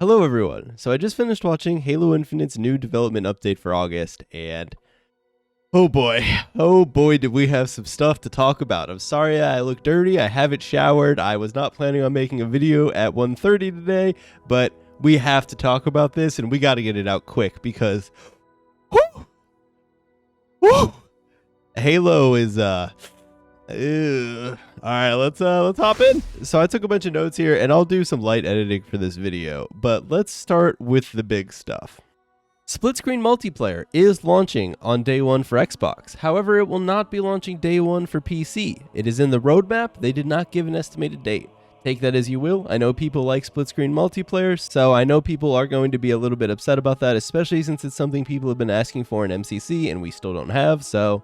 Hello everyone. So I just finished watching Halo Infinite's new development update for August, and oh boy did we have some stuff to talk about. I'm sorry I look dirty, I haven't showered, I was not planning on making a video at 1:30 today, but we have to talk about this and we gotta get it out quick because whoo, Halo is all right, let's hop in. So I took a bunch of notes here and I'll do some light editing for this video, but let's start with the big stuff. Split screen multiplayer is launching on day one for Xbox. However, it will not be launching day one for PC. It is in the roadmap. They did not give an estimated date. Take that as you will. I know people like split screen multiplayer, so I know people are going to be a little bit upset about that, especially since it's something people have been asking for in MCC and we still don't have. So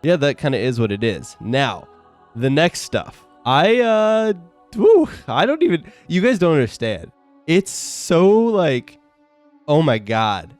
yeah, that kind of is what it is. Now, the next stuff. I don't even, you guys don't understand. It's so like, oh my God.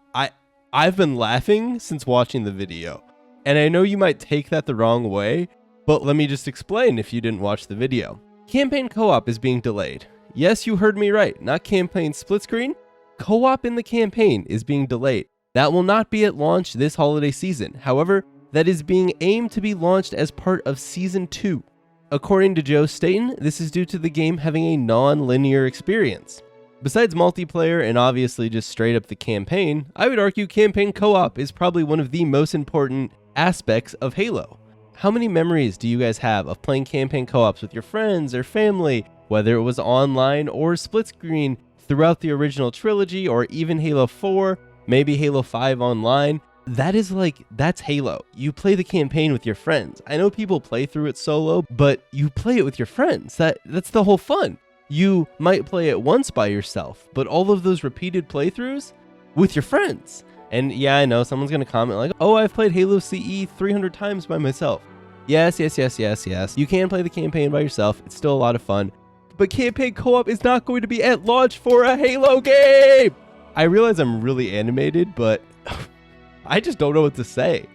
I've been laughing since watching the video. And I know you might take that the wrong way, but let me just explain if you didn't watch the video. Campaign co-op is being delayed. Yes, you heard me right. Not campaign split screen. Co-op in the campaign is being delayed. That will not be at launch this holiday season. However, that is being aimed to be launched as part of Season 2. According to Joe Staten, this is due to the game having a non-linear experience. Besides multiplayer and obviously just straight up the campaign, I would argue campaign co-op is probably one of the most important aspects of Halo. How many memories do you guys have of playing campaign co-ops with your friends or family, whether it was online or split screen throughout the original trilogy or even Halo 4, maybe Halo 5 online? That's Halo. You play the campaign with your friends. I know people play through it solo, but you play it with your friends. That's the whole fun. You might play it once by yourself, but all of those repeated playthroughs with your friends. And yeah, I know someone's going to comment like, oh, I've played Halo CE 300 times by myself. Yes. You can play the campaign by yourself. It's still a lot of fun. But campaign co-op is not going to be at launch for a Halo game. I realize I'm really animated, but I just don't know what to say.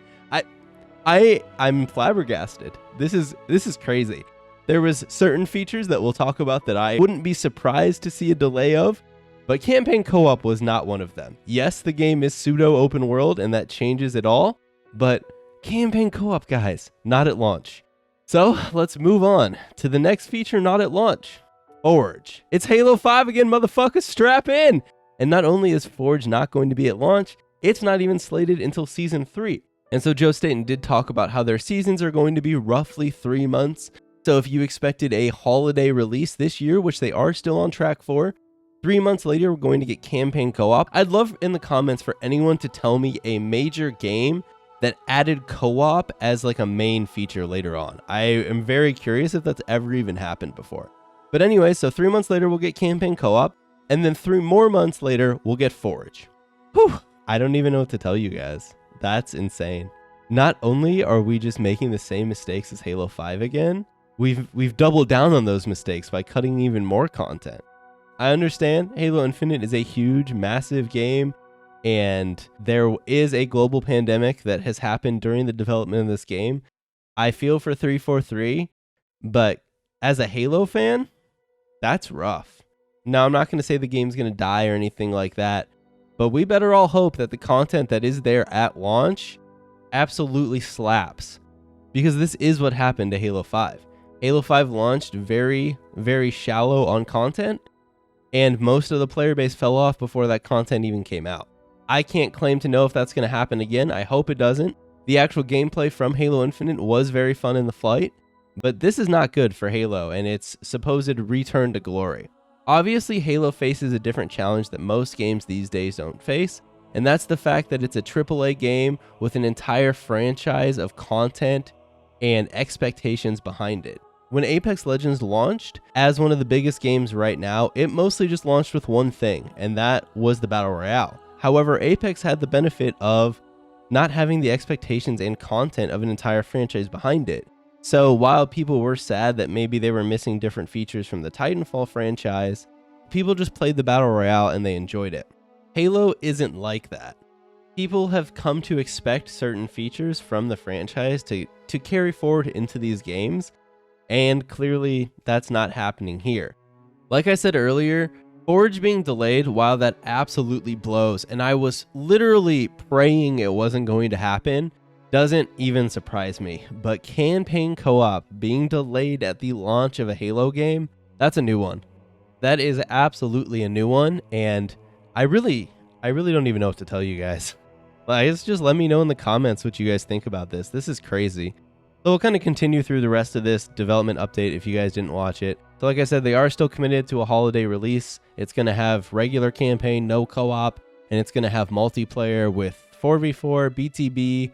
I'm flabbergasted. This is crazy. There was certain features that we'll talk about that I wouldn't be surprised to see a delay of, but campaign co-op was not one of them. Yes, the game is pseudo open world and that changes it all, but campaign co-op, guys, not at launch. So let's move on to the next feature not at launch. Forge. It's Halo 5 again, motherfuckers, strap in! And not only is Forge not going to be at launch, it's not even slated until Season 3. And so Joe Staten did talk about how their seasons are going to be roughly 3 months. So if you expected a holiday release this year, which they are still on track for, 3 months later, we're going to get campaign co-op. I'd love in the comments for anyone to tell me a major game that added co-op as like a main feature later on. I am very curious if that's ever even happened before. But anyway, so 3 months later, we'll get campaign co-op. And then 3 more months later, we'll get Forge. Whew, I don't even know what to tell you guys. That's insane. Not only are we just making the same mistakes as Halo 5 again, we've doubled down on those mistakes by cutting even more content. I understand Halo Infinite is a huge, massive game, and there is a global pandemic that has happened during the development of this game. I feel for 343, but as a Halo fan, that's rough. Now, I'm not going to say the game's going to die or anything like that, but we better all hope that the content that is there at launch absolutely slaps, because this is what happened to Halo 5. Halo 5 launched very, very shallow on content, and most of the player base fell off before that content even came out. I can't claim to know if that's going to happen again. I hope it doesn't. The actual gameplay from Halo Infinite was very fun in the flight, but this is not good for Halo and its supposed return to glory. Obviously, Halo faces a different challenge that most games these days don't face, and that's the fact that it's a AAA game with an entire franchise of content and expectations behind it. When Apex Legends launched, as one of the biggest games right now, it mostly just launched with one thing, and that was the Battle Royale. However, Apex had the benefit of not having the expectations and content of an entire franchise behind it. So while people were sad that maybe they were missing different features from the Titanfall franchise, people just played the Battle Royale and they enjoyed it. Halo isn't like that. People have come to expect certain features from the franchise to carry forward into these games, and clearly that's not happening here. Like I said earlier, Forge being delayed, while that absolutely blows, and I was literally praying it wasn't going to happen, doesn't even surprise me. But campaign co-op being delayed at the launch of a Halo game, that's a new one. That is absolutely a new one, and I really don't even know what to tell you guys. Like, just let me know in the comments what you guys think about this. This is crazy. So we'll kind of continue through the rest of this development update if you guys didn't watch it. So like I said, they are still committed to a holiday release. It's going to have regular campaign, no co-op, and it's going to have multiplayer with 4v4, BTB,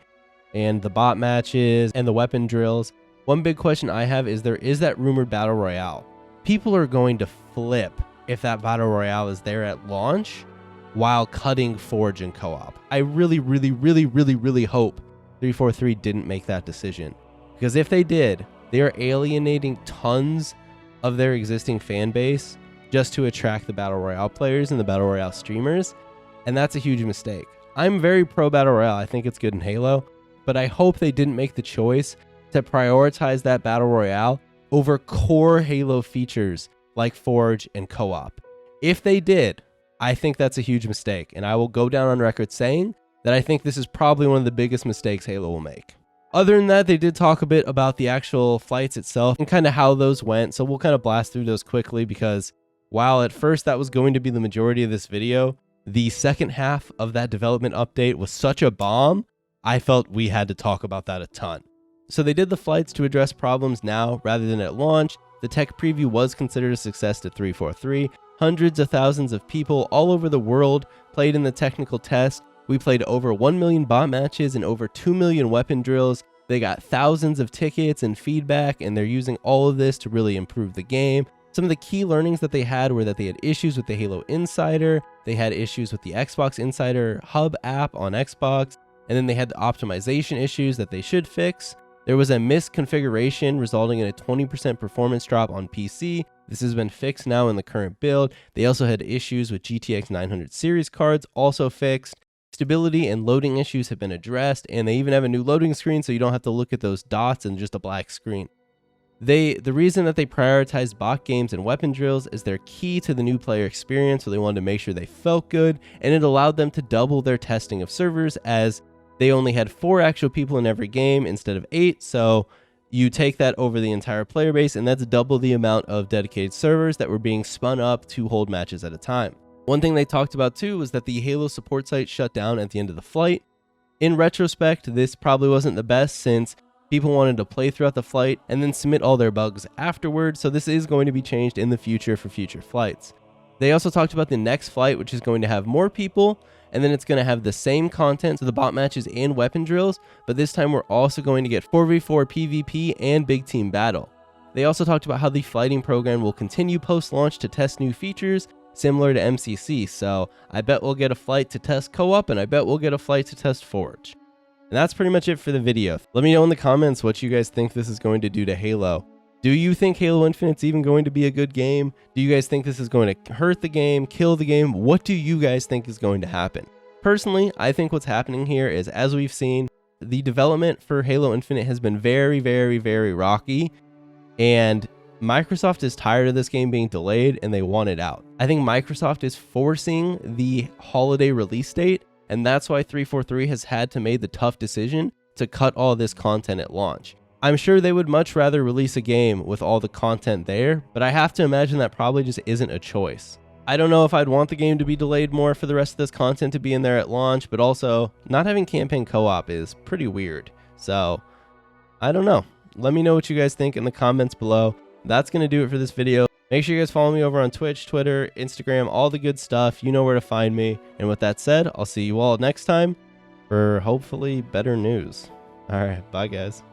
and the bot matches, and the weapon drills. One big question I have is there is that rumored battle royale. People are going to flip if that battle royale is there at launch while cutting Forge and co-op. I really hope 343 didn't make that decision. Because if they did, they are alienating tons of their existing fan base just to attract the Battle Royale players and the Battle Royale streamers, and that's a huge mistake. I'm very pro Battle Royale. I think it's good in Halo, but I hope they didn't make the choice to prioritize that Battle Royale over core Halo features like Forge and co-op. If they did, I think that's a huge mistake, and I will go down on record saying that I think this is probably one of the biggest mistakes Halo will make. Other than that, they did talk a bit about the actual flights itself and kind of how those went, so we'll kind of blast through those quickly because while at first that was going to be the majority of this video, the second half of that development update was such a bomb, I felt we had to talk about that a ton. So they did the flights to address problems now rather than at launch. The tech preview was considered a success to 343. Hundreds of thousands of people all over the world played in the technical test. We played over 1 million bot matches and over 2 million weapon drills. They got thousands of tickets and feedback, and they're using all of this to really improve the game. Some of the key learnings that they had were that they had issues with the Halo Insider, they had issues with the Xbox Insider Hub app on Xbox, and then they had the optimization issues that they should fix. There was a misconfiguration resulting in a 20% performance drop on PC. This has been fixed now in the current build. They also had issues with GTX 900 series cards, also fixed. Stability and loading issues have been addressed, and they even have a new loading screen so you don't have to look at those dots and just a black screen. The reason that they prioritized bot games and weapon drills is they're key to the new player experience, so they wanted to make sure they felt good, and it allowed them to double their testing of servers as they only had 4 actual people in every game instead of 8, so you take that over the entire player base, and that's double the amount of dedicated servers that were being spun up to hold matches at a time. One thing they talked about too was that the Halo support site shut down at the end of the flight. In retrospect, this probably wasn't the best since people wanted to play throughout the flight and then submit all their bugs afterwards, so this is going to be changed in the future for future flights. They also talked about the next flight, which is going to have more people, and then it's going to have the same content, so the bot matches and weapon drills, but this time we're also going to get 4v4 PvP and big team battle. They also talked about how the flighting program will continue post-launch to test new features, similar to MCC, so I bet we'll get a flight to test co-op, and I bet we'll get a flight to test Forge. And that's pretty much it for the video. Let me know in the comments what you guys think this is going to do to Halo. Do you think Halo Infinite's even going to be a good game? Do you guys think this is going to hurt the game, kill the game? What do you guys think is going to happen? Personally, I think what's happening here is, as we've seen, the development for Halo Infinite has been very rocky, and Microsoft is tired of this game being delayed and they want it out. I think Microsoft is forcing the holiday release date, and that's why 343 has had to make the tough decision to cut all this content at launch. I'm sure they would much rather release a game with all the content there, but I have to imagine that probably just isn't a choice. I don't know if I'd want the game to be delayed more for the rest of this content to be in there at launch, but also not having campaign co-op is pretty weird. So I don't know. Let me know what you guys think in the comments below. That's going to do it for this video. Make sure you guys follow me over on Twitch, Twitter, Instagram, all the good stuff. You know where to find me. And with that said, I'll see you all next time for hopefully better news. All right, bye guys.